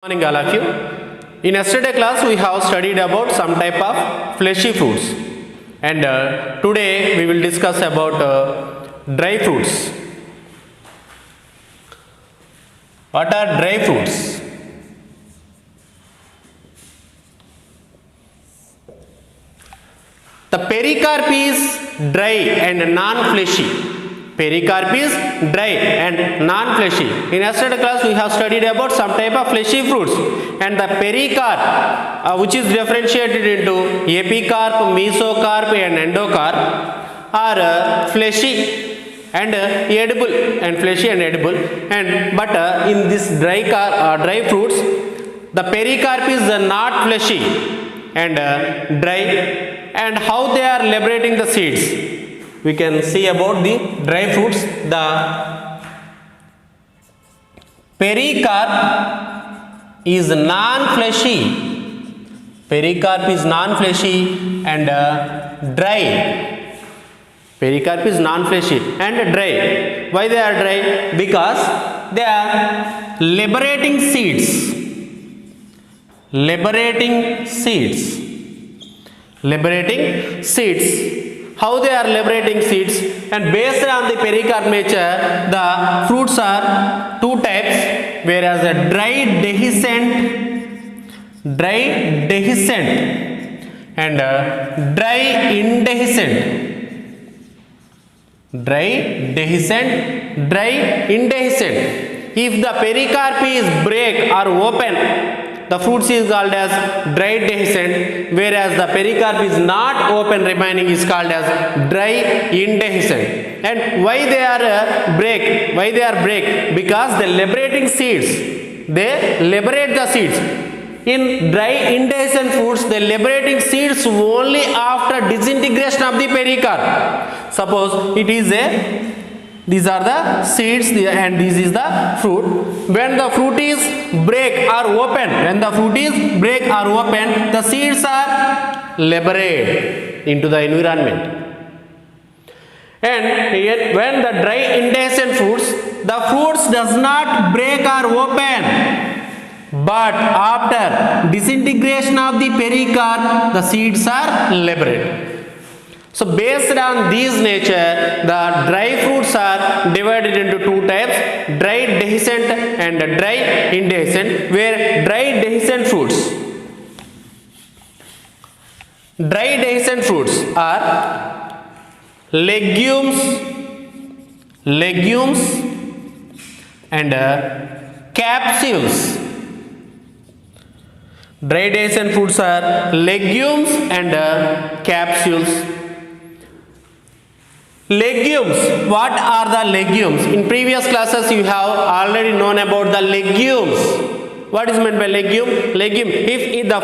Morning all of you. In yesterday class we have studied about some type of fleshy fruits and today we will discuss about dry fruits. What are dry fruits? The pericarp is dry and non-fleshy. Pericarp is dry and non-fleshy. In yesterday class we have studied about some type of fleshy fruits and the pericarp which is differentiated into epicarp, mesocarp and endocarp are fleshy and edible and fleshy and edible but in this dry fruits the pericarp is not fleshy and dry. And how they are liberating the seeds? We can see about the dry fruits. The pericarp is non-fleshy. Pericarp is non-fleshy and dry. Pericarp is non-fleshy and dry. Why they are dry? Because they are liberating seeds. Liberating seeds. Liberating seeds. How they are liberating seeds? And based on the pericarp nature, the fruits are two types, whereas a dry dehiscent and dry indehiscent. Dry dehiscent, dry indehiscent. If the pericarp is break or open, the fruits is called as dry dehiscent, whereas the pericarp is not open remaining is called as dry indehiscent. And why they are break? Why they are break? Because the liberating seeds, they liberate the seeds. In dry indehiscent fruits, the liberating seeds only after disintegration of the pericarp. Suppose it is these are the seeds and this is the fruit. When the fruit is break or open, the seeds are liberated into the environment. And yet when the dry indehiscent fruits, the fruits does not break or open, but after disintegration of the pericarp, the seeds are liberated. So based on these nature, the dry fruits are divided into two types, dry dehiscent and dry indehiscent, where dry dehiscent fruits are legumes and capsules. Dry dehiscent fruits are legumes and capsules. Legumes. What are the legumes? In previous classes you have already known about the legumes. What is meant by legume? Legume. If the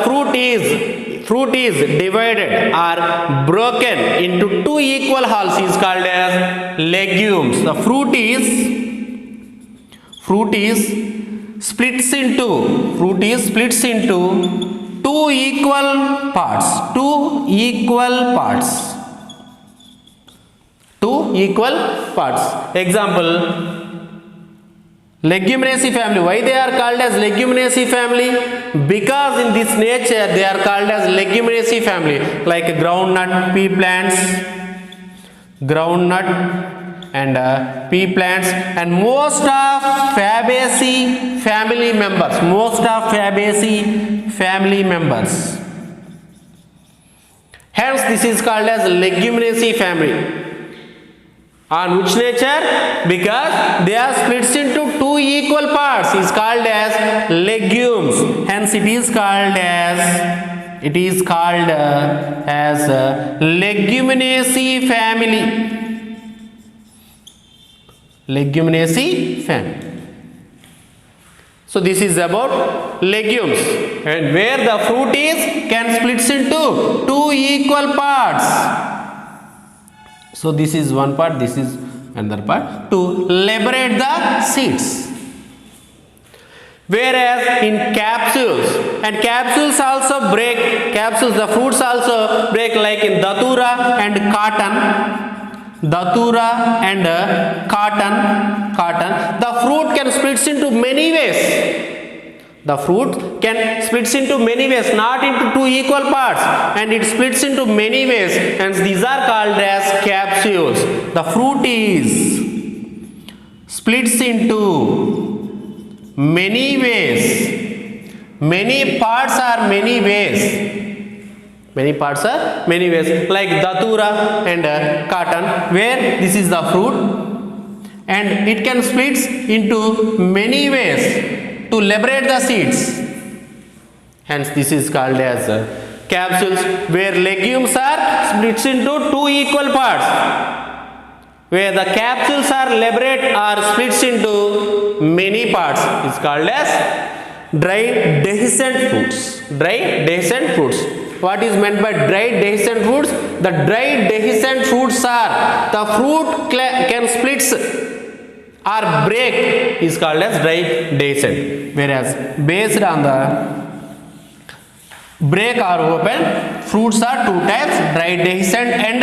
fruit is divided or broken into two equal wholes is called as legumes. The fruit is splits into two equal parts. Example, Leguminosae family. Why they are called as Leguminosae family? Because in this nature they are called as Leguminosae family, like groundnut, pea plants, and pea plants, and most of Fabaceae family members. Hence this is called as Leguminosae family. On which nature? Because they are split into two equal parts is called as legumes. Hence it is called as Leguminosae family. So this is about legumes, and where the fruit can split into two equal parts. So this is one part, this is another part, to liberate the seeds. Whereas in capsules, and capsules also break, the fruits also break, like in datura and cotton, the fruit can split into many ways. The fruit can splits into many ways, not into two equal parts, and it splits into many ways, hence these are called as capsules. The fruit is splits into many ways. Many parts are many ways. Many parts are many ways, like datura and cotton, where this is the fruit and it can split into many ways to liberate the seeds. Hence this is called as capsules, where legumes are split into two equal parts, where the capsules are liberate or splits into many parts. It's called as dry dehiscent fruits. Dry dehiscent fruits. What is meant by dry dehiscent fruits? The dry dehiscent fruits are the fruit can splits or break is called as dry dehiscent, whereas based on the break or open fruits are two types, dry dehiscent and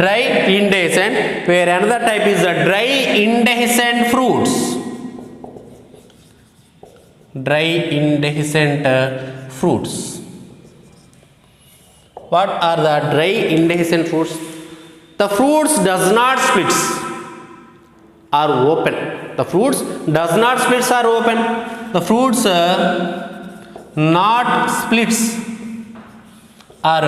dry indehiscent, where another type is the dry indehiscent fruits. Dry indehiscent fruits. What are the dry indehiscent fruits? The fruits does not splits or open. The fruits does not splits or open. The fruits not splits or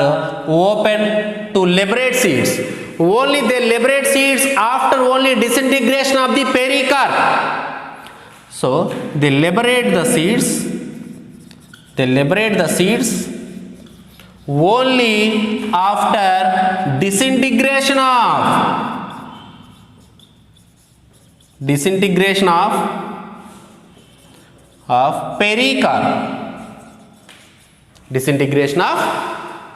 open to liberate seeds. Only they liberate seeds after only disintegration of the pericarp. So they liberate the seeds. They liberate the seeds only after disintegration of pericarp. Disintegration of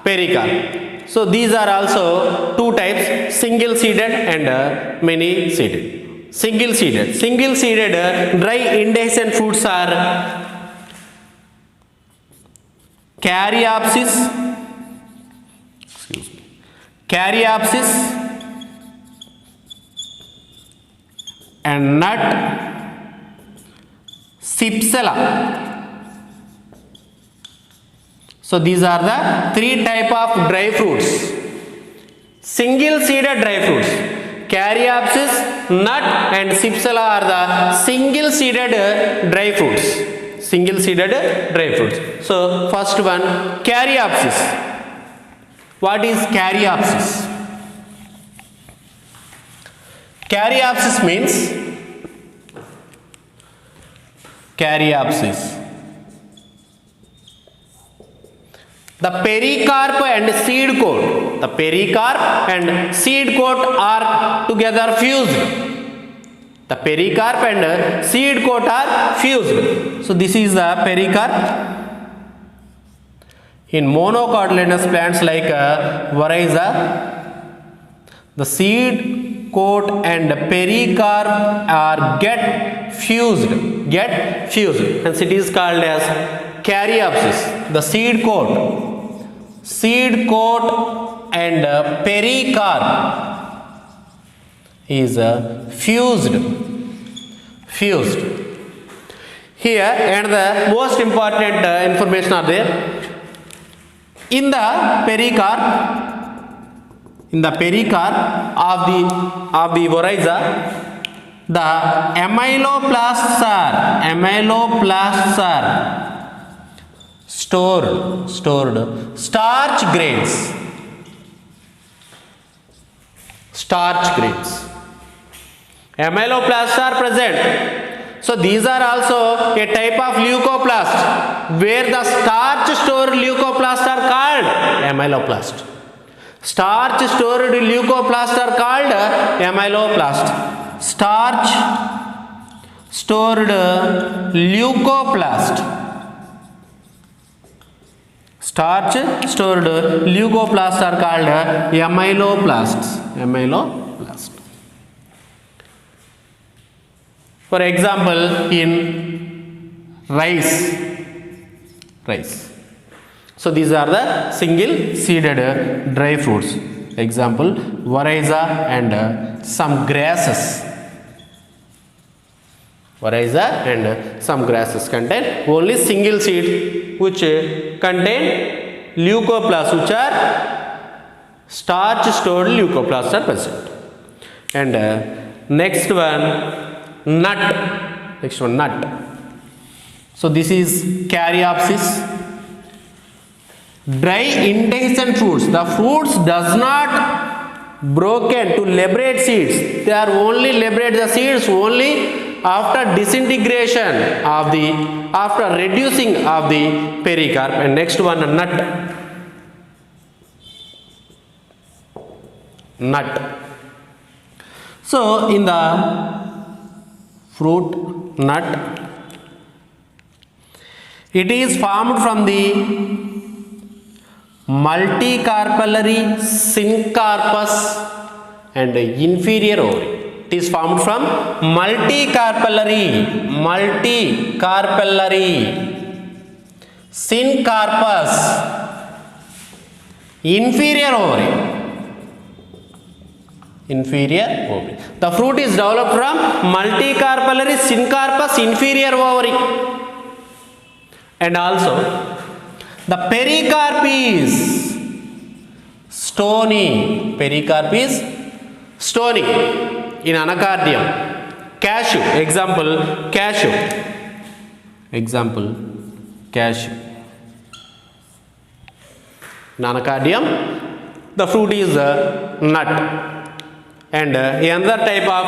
pericarp. So these are also two types, single seeded and many seeded. Single seeded dry indehiscent fruits are Caryopsis, and nut Cypsela. So these are the three type of dry fruits. Single seeded dry fruits. Caryopsis, nut and Cypsela are the single seeded dry fruits. Single seeded dry fruits. So first one, Caryopsis. What is Caryopsis? Caryopsis means the pericarp and seed coat. The pericarp and seed coat are together fused. The pericarp and seed coat are fused. So this is the pericarp. In monocotyledonous plants like Oryza, the seed coat and pericarp are get fused, hence it is called as Caryopsis. The seed coat and pericarp is fused. Here, and the most important information are there. In the pericarp of the Oryza, the amyloplasts are stored starch grains. Amyloplasts are present. So these are also a type of leucoplast, where the starch stored leucoplasts are called amyloplast. Starch stored leucoplasts are called amyloplast. Starch stored leucoplast are called amyloplasts. For example, in rice. So these are the single seeded dry fruits. Example, Oryza and some grasses. Oryza and some grasses contain only single seed which contain leucoplasts, which are starch stored leucoplasts are present. And next one, nut. Next one, nut. So this is Caryopsis. Dry indehiscent fruits. The fruits does not broken to liberate seeds. They are only liberate the seeds only after disintegration of the, after reducing of the pericarp. And next one, nut. Nut. So in the fruit nut, it is formed from the multicarpellary syncarpus and inferior ovary. It is formed from multicarpellary syncarpus, inferior ovary. The fruit is developed from multicarpellary syncarpus, inferior ovary. And also the pericarp is stony. Pericarp is stony in anacardium. Cashew. Example, cashew. Example, cashew. In anacardium, the fruit is nut. And another type of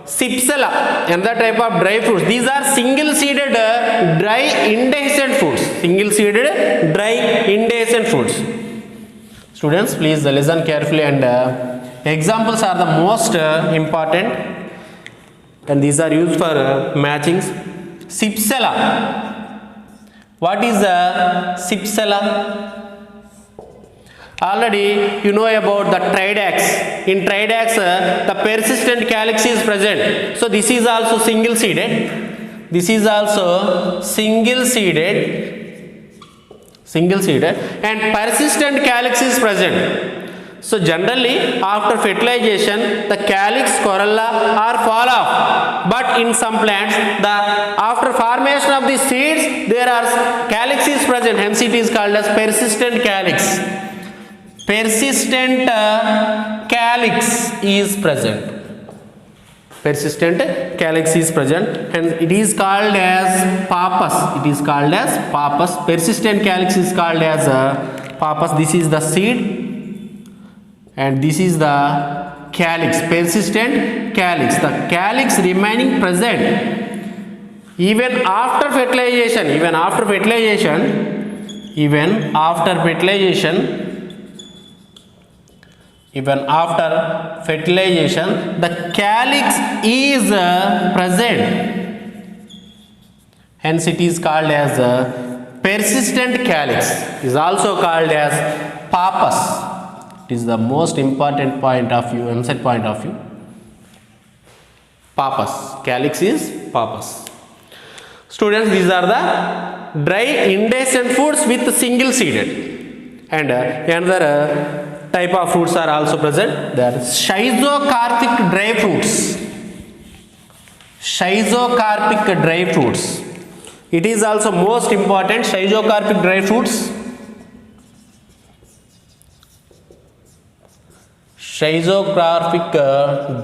Cypsela, another type of dry fruits. These are single seeded dry indehiscent fruits. Single seeded dry indehiscent fruits. Students, please listen carefully, and examples are the most important, and these are used for matchings. Cypsela. What is Cypsela? Already you know about the Tridax. In Tridax, the persistent calyx is present. So this is also single seeded. This is also single seeded, and persistent calyx is present. So generally after fertilization, the calyx, corolla are fall off. But in some plants, after formation of the seeds, there are calyx is present. Hence it is called as persistent calyx. Persistent calyx is present. Persistent calyx is present, and it is called as pappus. It is called as pappus. Persistent calyx is called as pappus. This is the seed, and this is the calyx. Persistent calyx. The calyx remaining present even after fertilization. Even after fertilization, the calyx is present. Hence it is called as persistent calyx. It is also called as pappus. It is the most important point of view, MSET point of view. Pappus. Calyx is pappus. Students, these are the dry indehiscent fruits with single seeded. And another type of fruits are also present. They are schizocarpic dry fruits. Schizocarpic dry fruits. It is also most important. Schizocarpic dry fruits. Schizocarpic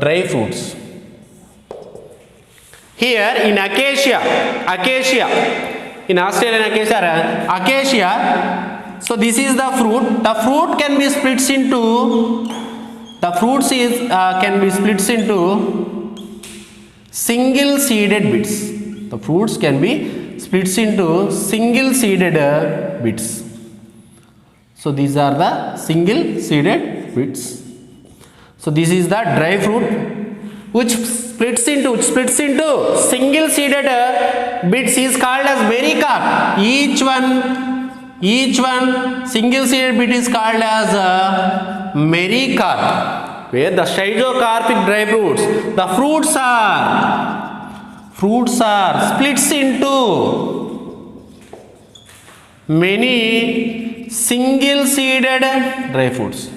dry fruits. Here in acacia, in Australian acacia. So this is the fruit. The fruit can be split into. The fruits can be split into single seeded bits. The fruits can be split into single seeded bits. So these are the single seeded bits. So this is the dry fruit which splits into single seeded bits is called as pericarp. Each one single seeded bit is called as mericarp. Where the schizocarpic dry fruits, the fruits are splits into many single seeded dry fruits.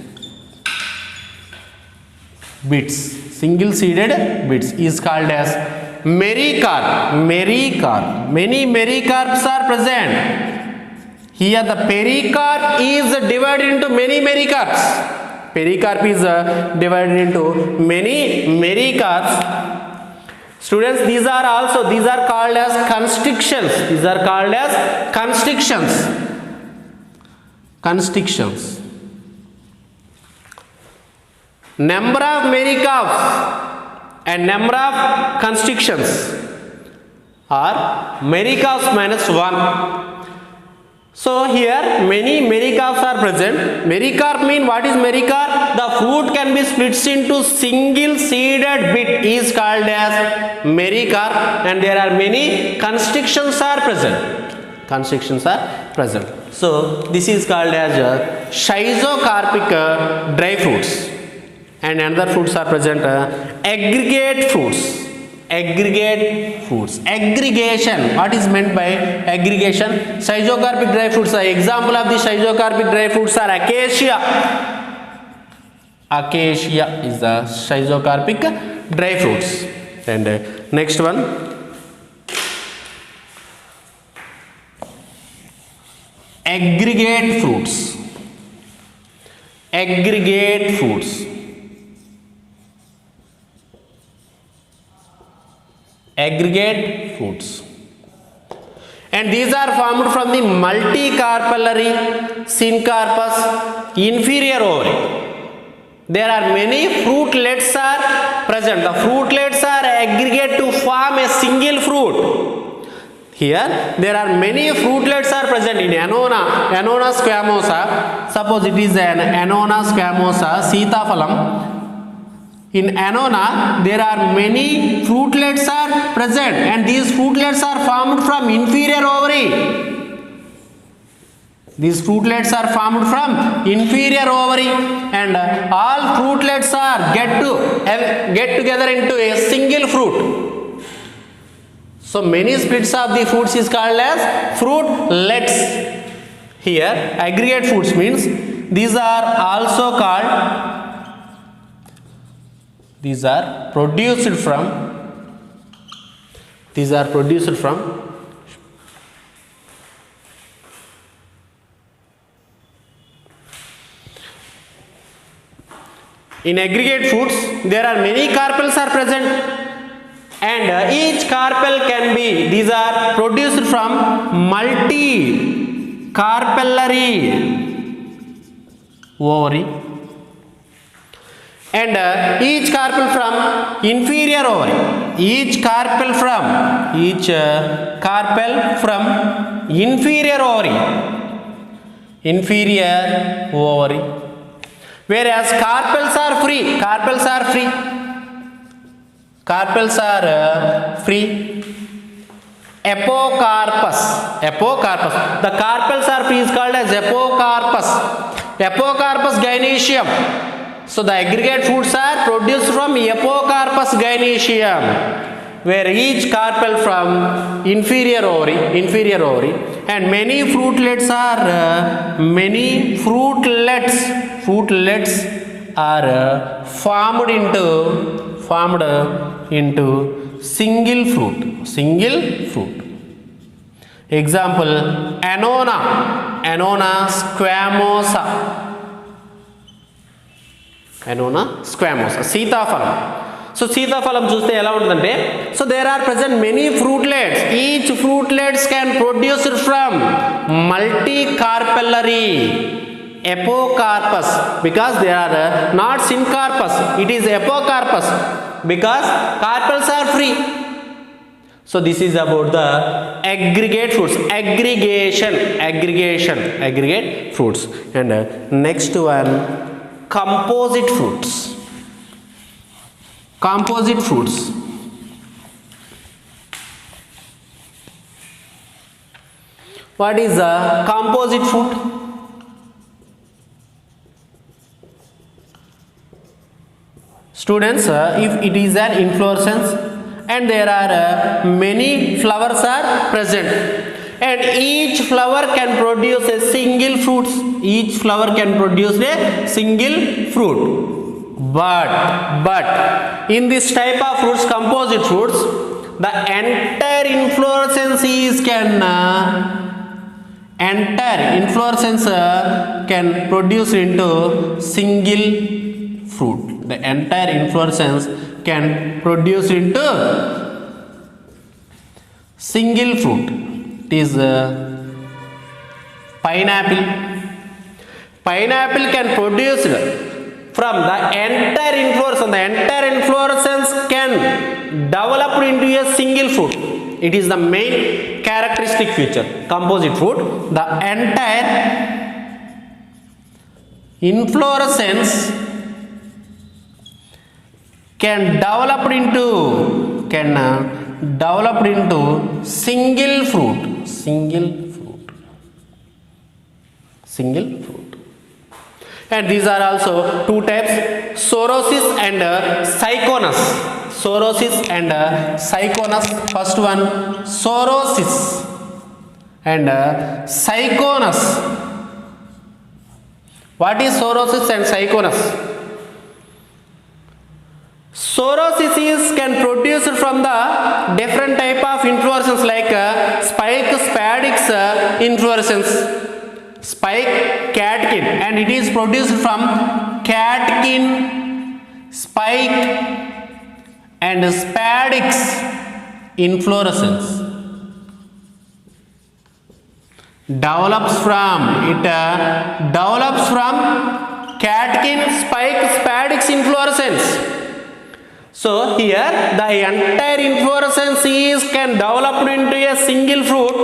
Bits, single seeded bits is called as Mericarp. Many mericarps are present. Here the pericarp is divided into many mericarps. Pericarp is divided into many mericarps. Students, these are called as constrictions. These are called as constrictions. Number of mericarps and number of constrictions are mericarps minus 1. So here many mericarps are present. Mericarp mean what is mericarp? The fruit can be split into single seeded bit is called as mericarp, and there are many constrictions are present. So this is called as schizocarpic dry fruits, and another fruits are present aggregate fruits. Aggregation. What is meant by aggregation? Schizocarpic dry fruits. Example of the schizocarpic dry fruits are acacia. Acacia is the schizocarpic dry fruits. And next one, aggregate fruits. And these are formed from the multicarpellary syncarpous inferior ovary. There are many fruitlets are present. The fruitlets are aggregate to form a single fruit. Here there are many fruitlets are present in Annona squamosa. Suppose it is an Annona squamosa, Sitaphalam. In Annona, there are many fruitlets are present, and these fruitlets are formed from inferior ovary. And all fruitlets are get together into a single fruit. So many splits of the fruits is called as fruitlets. Here aggregate fruits means these are produced from in aggregate fruits there are many carpels are present, and each carpel can be, these are produced from multi-carpellary ovary, and each carpel from inferior ovary. Each carpel from inferior ovary. Whereas carpels are free. Apocarpus. The carpels are free is called as apocarpus. Apocarpus gynoecium. So the aggregate fruits are produced from Apocarpus gynoecium, where each carpel from inferior ovary, and many fruitlets are formed into single fruit. Example, Annona squamosa, Sitaphalam. So Sitaphalam చూస్తే ఎలా ఉంటుందంటే, so there are present many fruitlets. Each fruitlets can produce from multicarpellary apocarpus, because they are not syncarpus, it is apocarpus, because carpels are free. So this is about the aggregate fruits, aggregate fruits. And next one, composite fruits. What is a composite fruit? Students, if it is an inflorescence and there are many flowers are present, and each flower can produce a single fruit. But in this type of fruits, composite fruits, the entire inflorescence can produce into single fruit. The entire inflorescence can produce into single fruit. It is pineapple. Pineapple can produce from the entire inflorescence. The entire inflorescence can develop into a single fruit. It is the main characteristic feature. Composite fruit. The entire inflorescence can develop into single fruit. And these are also two types, sorosis and syconus. First one, sorosis and syconus. What is sorosis and syconus? Sorosis can produce from the different type of inflorescence like spike, spadix inflorescence, spike, catkin, and it is produced from catkin, spike and spadix inflorescence. Develops from catkin, spike, spadix inflorescence. So here the entire inflorescence can develop into a single fruit,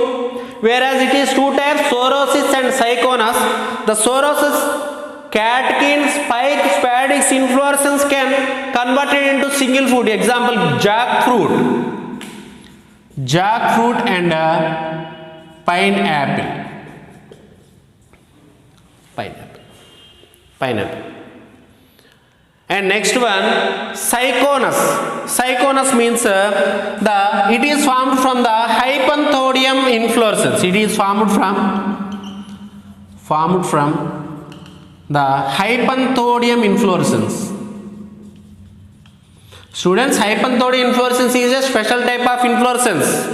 whereas it is two types, sorosis and syconus. The sorosis, catkin, spike, spadix inflorescence can convert it into single fruit. Example, jackfruit and pineapple. And next one, syconus. Syconus means it is formed from the hypanthodium inflorescence. It is formed from the hypanthodium inflorescence. Students, hypanthodium inflorescence is a special type of inflorescence.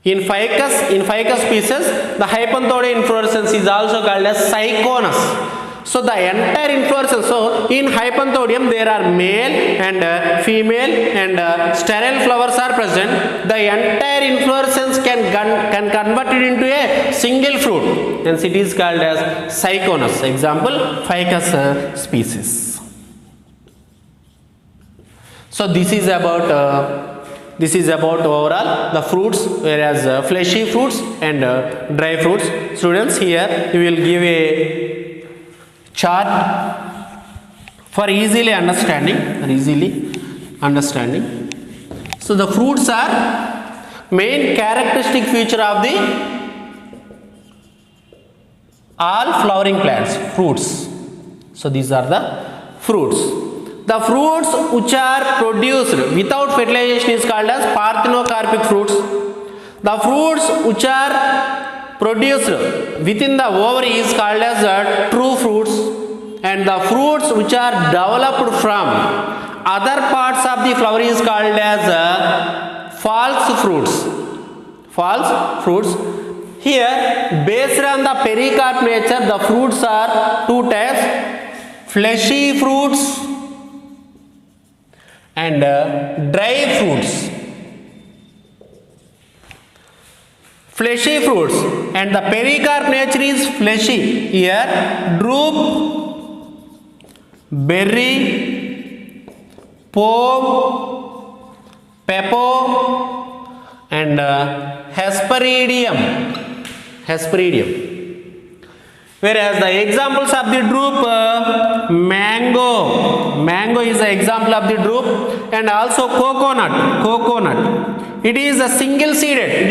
In ficus species, the hypanthodium inflorescence is also called as syconus. So the entire inflorescence, so in hypanthodium there are male and female and sterile flowers are present. The entire inflorescence can convert it into a single fruit, hence it is called as syconus. Example, ficus species. So this is about overall the fruits, whereas fleshy fruits and dry fruits. Students, here we will give a chart for easily understanding. So the fruits are main characteristic feature of the all flowering plants, fruits. So these are the fruits. The fruits which are produced without fertilization is called as parthenocarpic fruits. The fruits which are produced within the ovary is called as true fruits, and the fruits which are developed from other parts of the flower is called as false fruits. Here, based on the pericarp nature, the fruits are two types, fleshy fruits and dry fruits. Fleshy fruits, and the pericarp nature is fleshy. Here, drupe, berry, pome, pepo and hesperidium. Whereas the examples of the drupe, mango is the example of the drupe, and also coconut. It is a single seeded.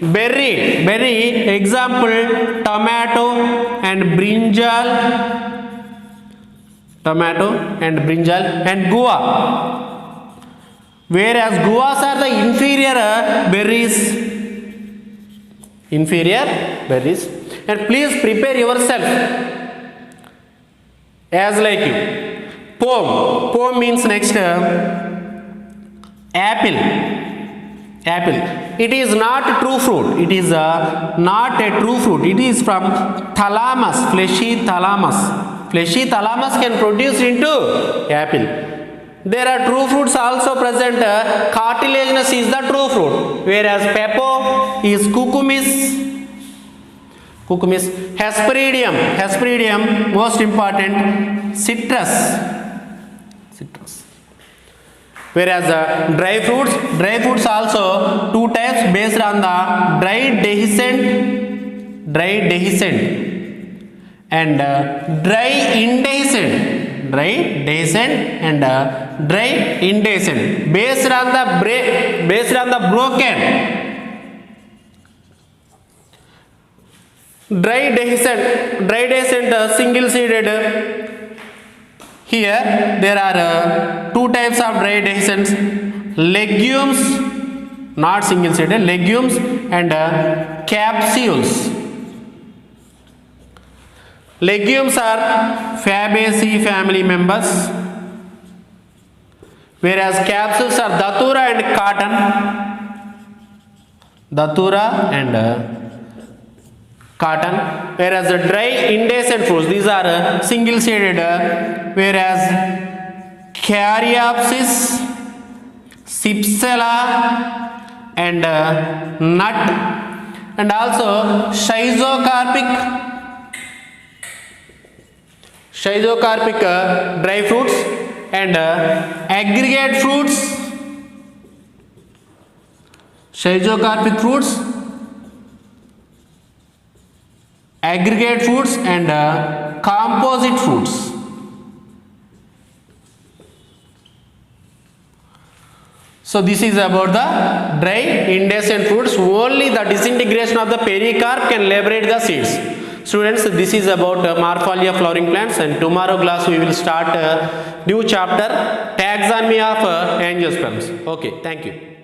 Berry, example, tomato and brinjal, and guava. Whereas guavas are the inferior berries. And please prepare yourself as like you. Pome means next Apple. Apple. It is not true fruit. It is not a true fruit. It is from thalamus, fleshy thalamus. Fleshy thalamus can produce into apple. There are true fruits also present. Cartilaginous is the true fruit, whereas pepo is cucumis. Cucumis. Hesperidium. Hesperidium, most important, citrus. Citrus. Whereas dry fruits also two types based on the dry dehiscent and dry indehiscent and dry indehiscent based on the broken. Dry dehiscent single seeded. Here there are two types of dry dehiscents: legumes, not single seeded, legumes, and capsules. Legumes are Fabaceae family members, whereas capsules are Datura and cotton. Cotton, whereas the dry indehiscent fruits, these are single seeded, whereas Caryopsis, Cypsela, and nut, and also Schizocarpic dry fruits and aggregate fruits, Schizocarpic fruits, aggregate fruits, and composite fruits. So this is about the dry indehiscent fruits. Only the disintegration of the pericarp can liberate the seeds. Students, this is about morphology of flowering plants, and tomorrow class we will start new chapter, taxonomy of angiosperms. Okay, thank you.